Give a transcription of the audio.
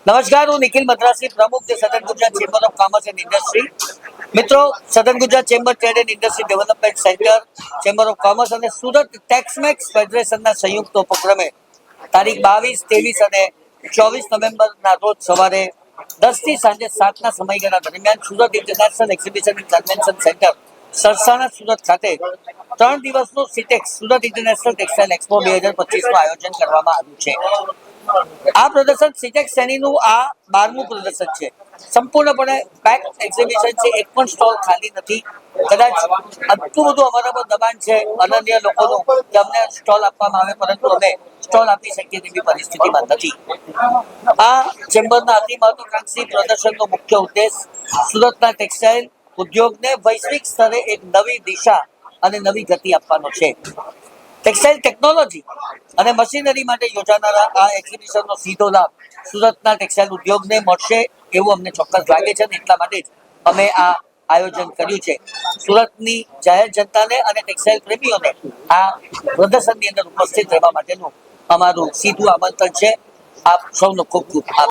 નમસ્કાર, હું નિખિલ મદ્રાસી, પ્રમુખ જે સદન Gujarat chamber of commerce and industry. મિત્રો, સદન Gujarat chamber trade and industry development centre, chamber of commerce અને સુરત ટેક્સમેક્સ ફેડરેશનના સંયુક્ત ઉપક્રમે તારીખ 22, 23 અને 24 નવેમ્બરના રોજ સવારે 10 થી સાંજે 7 ના સમયગાળા દરમિયાન Surat international exhibition and convention centre Sarsana Surat ખાતે 3 દિવસનું સિટેક્સ સુરત ઇન્ટરનેશનલ ટેક્સટાઇલ એક્સપો 2025 નું આયોજન કરવામાં આવ્યું છે. આ પ્રદર્શન સિટેક્સ શ્રેણીનું આ 12મું પ્રદર્શન છે. સંપૂર્ણપણે પેક એક્ઝિબિશન છે. એક પણ સ્ટોલ ખાલી નથી. કદાચ આટલું બધું અમારા પર દબાણ છે અનન્ય લોકોનું કે અમને સ્ટોલ આપવામાં આવે, પરંતુ અમે સ્ટોલ આપી શકીએ તેવી પરિસ્થિતિમાં નથી. આ ચેમ્બરના અતિ મહત્વાકાંક્ષી પ્રદર્શનનો મુખ્ય ઉદ્દેશ સુરતના ટેક્સટાઇલ ઉદ્યોગને વૈશ્વિક સ્તરે એક નવી દિશા અને નવી ગતિ આપવાનો છે. ટેક્સટાઇલ ટેકનોલોજી અને મશીનરી માટે યોજાનારા આ એક્ઝિબિશનનો સીધો લાભ સુરતના ટેક્સટાઇલ ઉદ્યોગને મળશે એવું અમને ચોક્કસ લાગે છે, અને એટલા માટે જ અમે આ આયોજન કર્યું છે. સુરતની જાહેર જનતાને અને ટેક્સટાઇલ પ્રેમીઓને આ પ્રદર્શનની અંદર ઉપસ્થિત રહેવા માટેનું અમારું સીધું આમંત્રણ છે. આપ સૌનો ખૂબ ખૂબ આભાર.